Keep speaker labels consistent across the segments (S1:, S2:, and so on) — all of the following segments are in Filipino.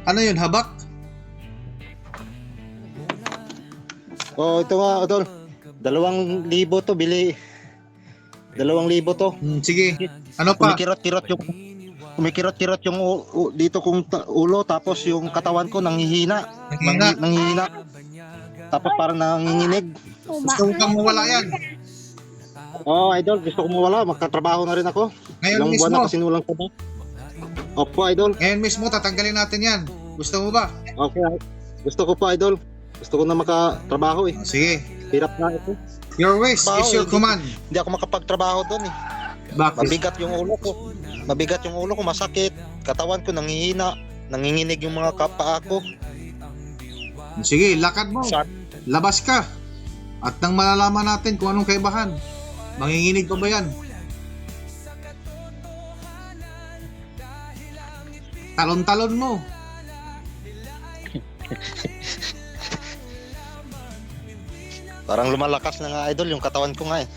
S1: Ano yun, habak?
S2: Oh, ito nga, Idol. 2,000 to, bili. 2,000 to.
S1: Sige. Ano pa?
S2: Kumikirot-kirot yung dito kong ulo, tapos yung katawan ko nanghihina.
S1: Nanghina.
S2: Nanghihina. Tapos parang nanginginig.
S1: Gusto mo bang mawala yan?
S2: Oh, Idol, gusto ko mawala. Magkatrabaho na rin ako.
S1: Ngayon
S2: Ilang buwan
S1: mismo.
S2: na kasi walang trabaho. Opo, Idol.
S1: Ngayon mismo, tatanggalin natin yan. Gusto mo ba?
S2: Okay. Gusto ko pa, Idol. Gusto ko na makatrabaho eh.
S1: Sige.
S2: Hirap na ito.
S1: Your wish is your command.
S2: Hindi ako makapagtrabaho doon eh.
S1: Bakit?
S2: Mabigat yung ulo ko. Mabigat yung ulo ko, masakit. Katawan ko nanghihina. Nanginginig yung mga kapaa ko.
S1: Sige, lakad mo.
S2: Sa-
S1: Labas ka. At nang malalaman natin kung anong kaibahan. Manginginig pa ba yan? Talon-talon mo.
S2: Parang lumalakas na nga, Idol, yung katawan ko nga eh.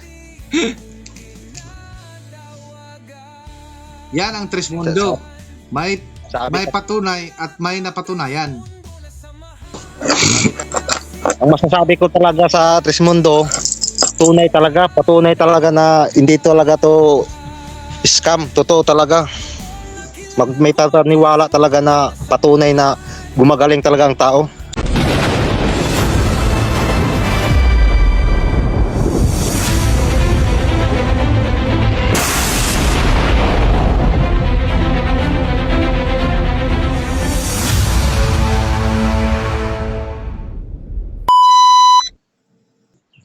S1: Yan ang Trismundo. May
S2: Sabi
S1: patunay at may napatunayan.
S2: Ang masasabi ko talaga sa Trismundo, patunay talaga na hindi talaga to scam, totoo talaga. May pataniwala talaga na patunay na gumagaling talaga ang tao.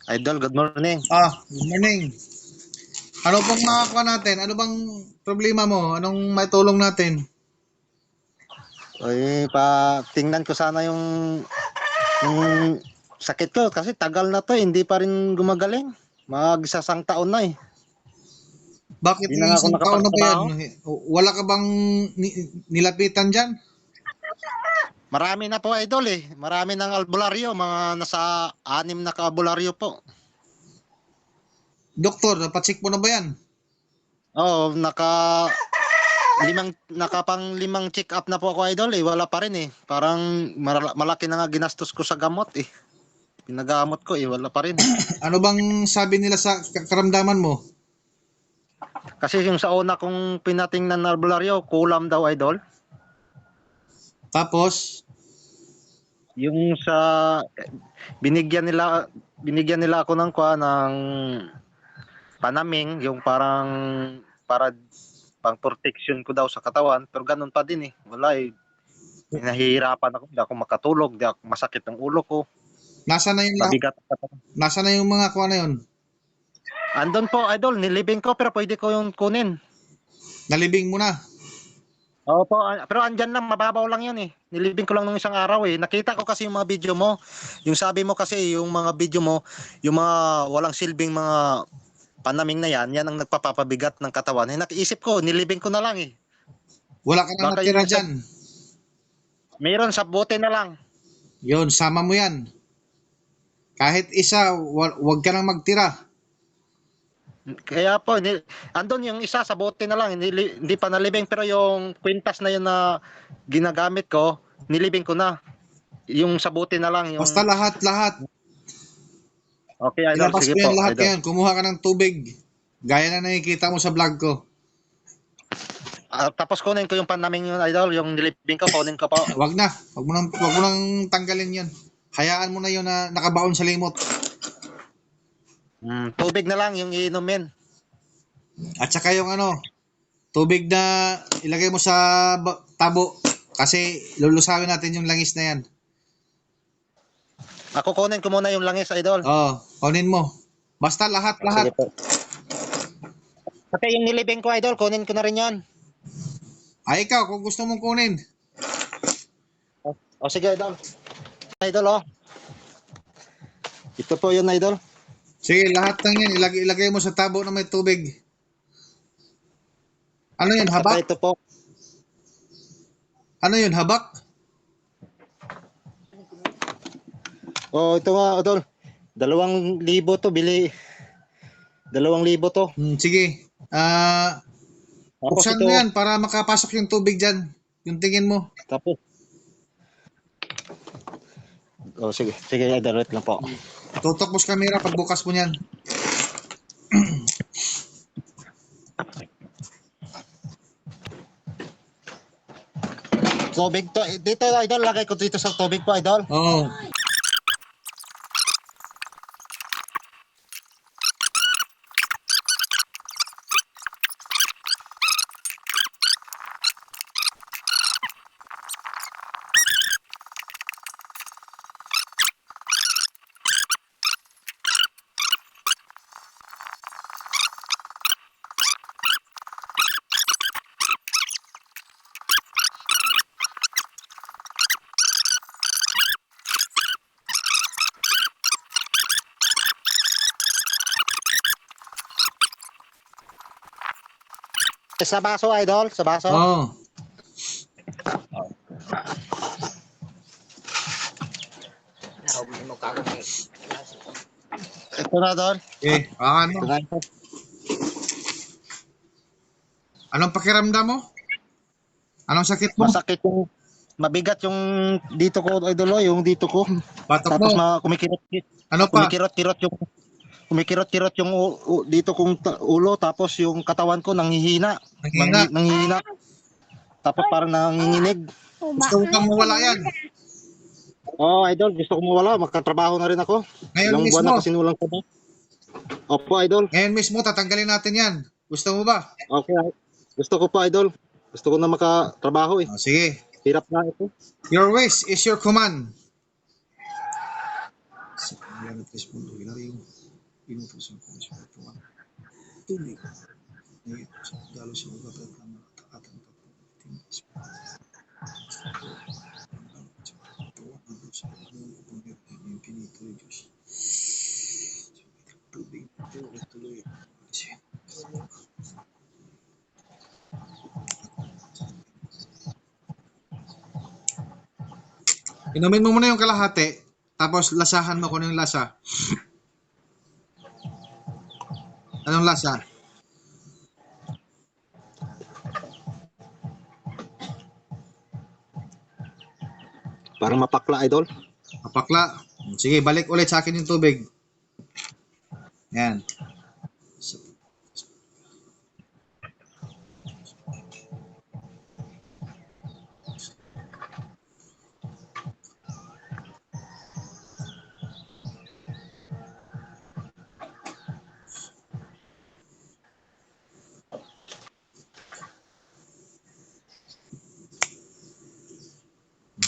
S2: Idol, good morning.
S1: Good morning. Ano bang makakuha natin? Ano bang problema mo? Anong maitulong natin?
S2: Ay, tingnan ko sana yung sakit ko kasi tagal na to, hindi pa rin gumagaling. Mag-isang taon na eh.
S1: Bakit
S2: Hindi na nga ako
S1: isang taon na ba yan?
S2: nakapagtrabaho.
S1: Wala ka bang nilapitan dyan?
S2: Marami na po, Idol eh. Marami ng albularyo, mga nasa 6 na ka-albularyo po.
S1: Doktor, napatsik mo na ba yan?
S2: Oo, nakapang 5 check-up na po ako, Idol eh. Wala pa rin eh. Parang malaki na nga ginastos ko sa gamot eh. Pinagamot ko eh, wala pa rin.
S1: Ano bang sabi nila sa karamdaman mo?
S2: Kasi yung sa una kong pinatingnan na albularyo, kulam daw, Idol.
S1: Tapos,
S2: Yung sa binigyan nila ako ng panaming, yung para pang protection ko daw sa katawan, pero ganun pa din eh. Wala eh. Nahihirapan ako, hindi ako makatulog, hindi ako masakit ang ulo ko.
S1: nasa na yung
S2: Mabigat ang katawan.
S1: nasa na yung mga kuha na yun?
S2: Andun po, Idol, nilibing ko pero pwede ko yung kunin.
S1: Nalibing mo na.
S2: Opo, pero andyan lang, mababaw lang yun eh. Nilibing ko lang nung isang araw eh. Nakita ko kasi yung mga video mo. Yung sabi mo kasi, yung mga video mo, yung mga walang silbing mga panaming na yan ang nagpapabigat ng katawan. Eh, nakiisip ko, nilibing ko na lang eh.
S1: Wala ka na
S2: Baka
S1: natira
S2: yung
S1: dyan.
S2: Mayroon sa bote na lang.
S1: Yun, sama mo yan. Kahit isa, wag ka nang magtira.
S2: Kaya po, andun yung isa sa bote na lang, hindi pa nalibing, pero yung kwintas na yun na ginagamit ko, nilibing ko na. Yung sa bote na lang. Yung...
S1: Basta lahat.
S2: Okay, Idol,
S1: Ilabas
S2: sige
S1: mo yan
S2: po,
S1: lahat
S2: Idol.
S1: yan. Kumuha ka ng tubig. Gaya na nakikita mo sa vlog ko.
S2: Tapos kunin ko yung panaming yun, Idol, yung nilibing ko, kunin ko po.
S1: Wag na. Wag mo nang tanggalin yan. Hayaan mo na yun na nakabaon sa limot.
S2: Tubig na lang yung iinumin.
S1: At saka yung tubig na ilagay mo sa tabo. Kasi lulusawin natin yung langis na yan.
S2: Ako kunin ko muna yung langis, Idol.
S1: Kunin mo. Basta lahat.
S2: Sige po. Pati yung nilibing ko, Idol, kunin ko na rin yan.
S1: Ay, ikaw, kung gusto mong kunin.
S2: O sige, Idol. Idol, oh. Ito po yun, Idol.
S1: Sige, lahat ng yan. Ilagay mo sa tabo na may tubig. Ano yun, habak?
S2: Ito po.
S1: Ano yun, habak?
S2: Oh, ito nga, Idol. 2,000 to, bili. 2,000 to.
S1: Sige.
S2: Tapos
S1: Buksan mo yan para makapasok yung tubig dyan. Yung tingin mo.
S2: Tapos, Oh, sige. Sige, idol. Wait lang po.
S1: Tutok mo sa camera pagbukas mo niyan.
S2: Tubig to. Dito, idol. Lagay ko dito sa tubig po, idol.
S1: Oo.
S2: Sa baso, idol. Sa baso.
S1: Oo.
S2: Ito na, idol.
S1: Okay. Ano?
S2: Ito na, idol.
S1: Anong pakiramdam mo? Anong sakit mo?
S2: Masakit yung mabigat yung dito ko, idol, oh, yung dito ko.
S1: Batok
S2: Tapos
S1: mo?
S2: kumikirot
S1: Ano pa?
S2: kumikirot yung dito kong ulo, tapos yung katawan ko nanghihina.
S1: Nanghihina?
S2: Nanghihina. Tapos parang nanginginig.
S1: Gusto mo bang mawala yan?
S2: Oh, idol, gusto ko mawala, magkatrabaho na rin ako.
S1: Ngayon
S2: Ilang buwan
S1: mismo?
S2: na kasi walang trabaho. Opo, idol.
S1: Ngayon mismo, tatanggalin natin yan. Gusto mo ba?
S2: Okay. Gusto ko pa, idol. Gusto ko na makatrabaho eh.
S1: Oh, sige.
S2: Hirap na ito.
S1: Your wish is your command. Inumin mo muna yung kalahati, tapos lasahan mo kung ano yung lasa. Anong lasa?
S2: Parang mapakla, idol.
S1: Kapakla. Sige, balik ulit sa akin yung tubig. Yan.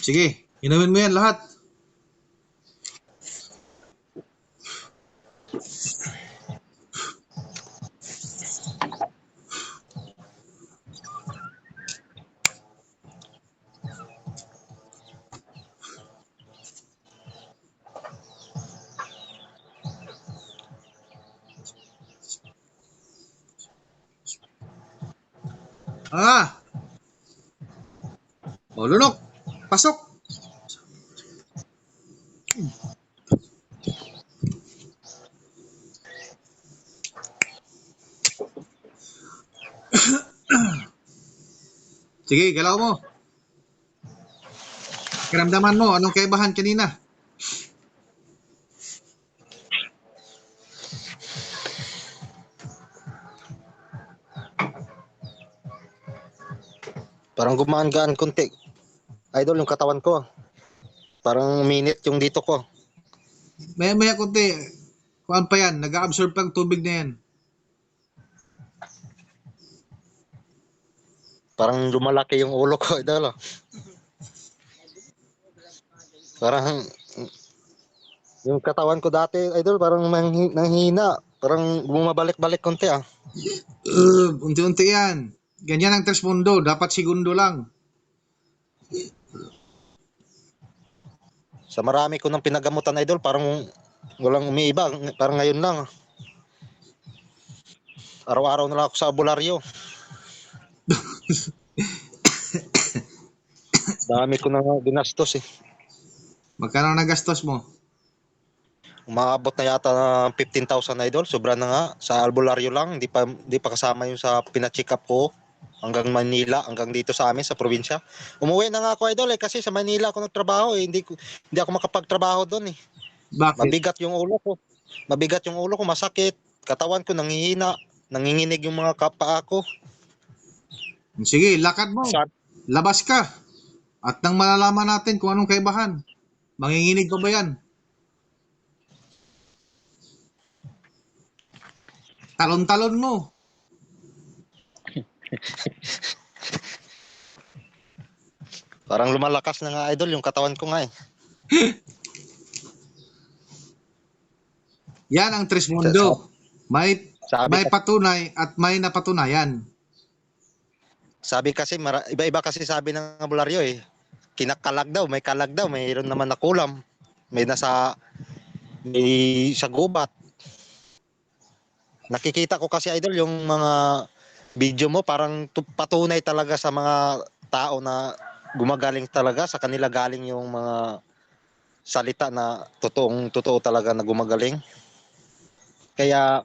S1: Sige, inumin mo yan lahat. O, lunok. Pasok. Sige, galaw mo. Kiramdaman mo, anong kaibahan kanina?
S2: Parang gumaan-gaan konti. Idol, yung katawan ko. Parang minute yung dito ko.
S1: Maya-maya kunti. Kuan pa yan, nag-absorb pang tubig na yan.
S2: Parang lumalaki yung ulo ko, idol. Parang yung katawan ko dati, idol, parang nanghina. Parang bumabalik-balik konti ah.
S1: Unti-unti yan. Ganyan ang 3 mundo. Dapat segundo lang.
S2: Sa marami ko ng pinagamutan, idol, parang walang umiiba. Parang ngayon lang. Araw-araw na lang ako sa albularyo. Dami ko na ginastos eh.
S1: Magkano nagastos mo?
S2: Umaabot na yata ng 15,000, idol. Sobra na nga sa albularyo lang. Hindi pa kasama yung sa pina-check up ko. hanggang Manila, hanggang dito sa amin sa probinsya. Umuwi na nga ako idol kasi sa Manila ako nagtrabaho hindi ako makapagtrabaho doon eh.
S1: Bakit?
S2: Mabigat yung ulo ko. Mabigat yung ulo ko, masakit. Katawan ko nanghihina, nanginginig yung mga paa ko.
S1: Sige, lakad mo.
S2: Sa-
S1: Labas ka. At nang malalaman natin kung anong kaibahan. Manginginig pa ba yan? Talon-talon mo.
S2: Parang lumalakas na nga idol yung katawan ko nga eh.
S1: Yan ang Trismundo. May
S2: Sabi,
S1: patunay at may napatunayan.
S2: sabi kasi iba-iba kasi sabi ng bularyo eh. Kinakalag daw, may kalag daw, mayroon naman na kulam. May sa gubat. Nakikita ko kasi idol yung mga video mo parang patunay talaga sa mga tao na gumagaling talaga sa kanila galing yung mga salita na totoo talaga na gumagaling. Kaya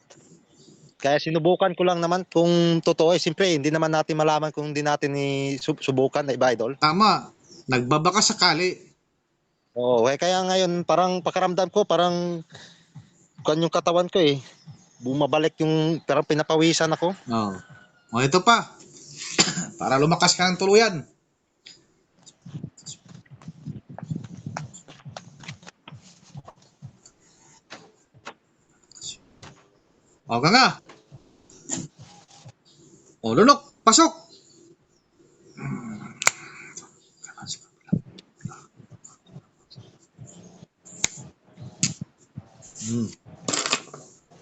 S2: sinubukan ko lang naman kung totoo eh. Siyempre hindi naman natin malaman kung hindi natin subukan na iba idol.
S1: Tama. Nagbabaka sakali.
S2: Oo, kaya ngayon parang pakaramdam ko parang yung katawan ko eh. Bumabalik yung parang pinapawisan ako.
S1: Oh. O ito pa. Para lumakas ka ng tuluyan. O ka nga. O lunok. Pasok.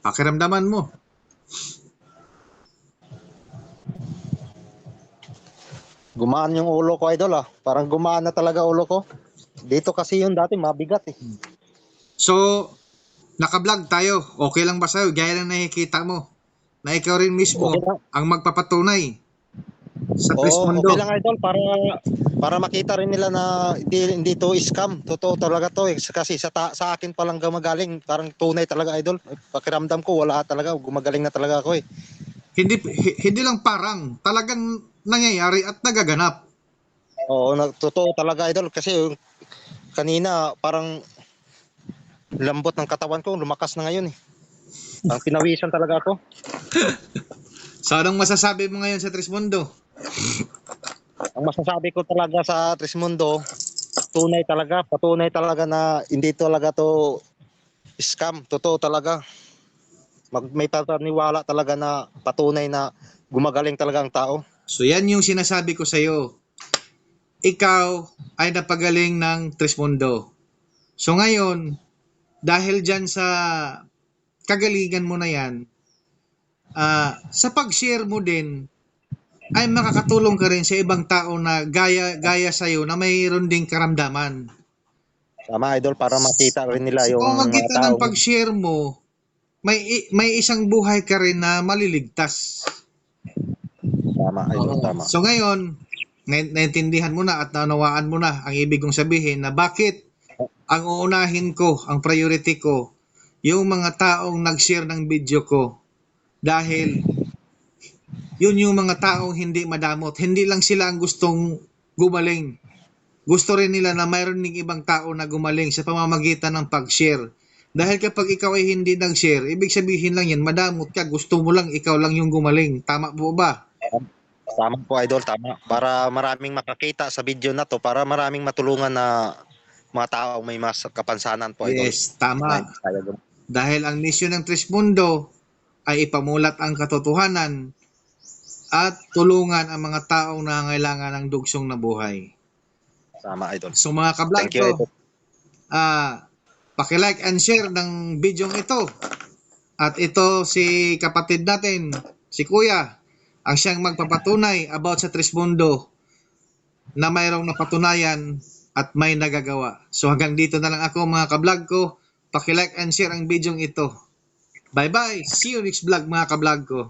S1: Pakiramdaman mo.
S2: Gumaan yung ulo ko idol ah. Parang gumaan na talaga ulo ko. Dito kasi yung dati mabigat eh.
S1: So, naka-vlog tayo. Okay lang ba sa'yo? Gaya ng nakikita mo. Na ikaw rin mismo
S2: Okay lang.
S1: ang magpapatunay sa
S2: Oo,
S1: Trismundo.
S2: okay lang idol para makita rin nila na hindi to scam. Totoo talaga to eh. Kasi sa akin pa lang gumagaling. Parang tunay talaga idol. Pakiramdam ko wala talaga. Gumagaling na talaga ako eh.
S1: Hindi lang parang. Talagang nangyayari at nagaganap.
S2: Oo, totoo talaga idol. Kasi yung kanina parang lambot ng katawan ko. Lumakas na ngayon eh. Ang pinawisan talaga ako.
S1: So, anong masasabi mo ngayon sa Trismundo?
S2: Ang masasabi ko talaga sa Trismundo, patunay talaga na hindi talaga to scam, totoo talaga. May pataniwala talaga na patunay na gumagaling talaga ang tao.
S1: So, yan yung sinasabi ko sa'yo. Ikaw ay napagaling ng Trismundo. So, ngayon, dahil dyan sa kagalingan mo na yan, sa pag-share mo din, ay makakatulong ka rin sa ibang tao na gaya sa'yo na mayroon ding karamdaman.
S2: Tama idol, para makita rin nila
S1: Sa
S2: yung mga
S1: pamamagitan ng
S2: tao.
S1: pag-share mo, may isang buhay ka rin na maliligtas.
S2: Tama idol,
S1: Oo.
S2: tama.
S1: So ngayon, naintindihan mo na at naunawaan mo na ang ibig kong sabihin na bakit ang uunahin ko, ang priority ko, yung mga taong nag-share ng video ko. Dahil yun yung mga taong hindi madamot. Hindi lang sila ang gustong gumaling. Gusto rin nila na mayroon ding ibang tao na gumaling sa pamamagitan ng pag-share. Dahil kapag ikaw ay hindi nag-share, ibig sabihin lang yan, madamot ka, gusto mo lang, ikaw lang yung gumaling. Tama po ba?
S2: Tama po idol, tama. Para maraming makakita sa video na to, para maraming matulungan na mga tao may mas kapansanan po idol.
S1: Yes, tama. Dahil ang misyon ng Trismundo ay ipamulat ang katotohanan at tulungan ang mga taong nangangailangan ng dugsong na buhay.
S2: Tama idol.
S1: So mga kablog
S2: Thank you
S1: ko,
S2: idol.
S1: paki-like and share ng video ito. At ito si kapatid natin, si Kuya, ang siyang magpapatunay about sa Trismundo na mayroong napatunayan at may nagagawa. So hanggang dito na lang ako mga kablog ko. Paki-like and share ang video ito. Bye-bye. See you next vlog mga kablog ko.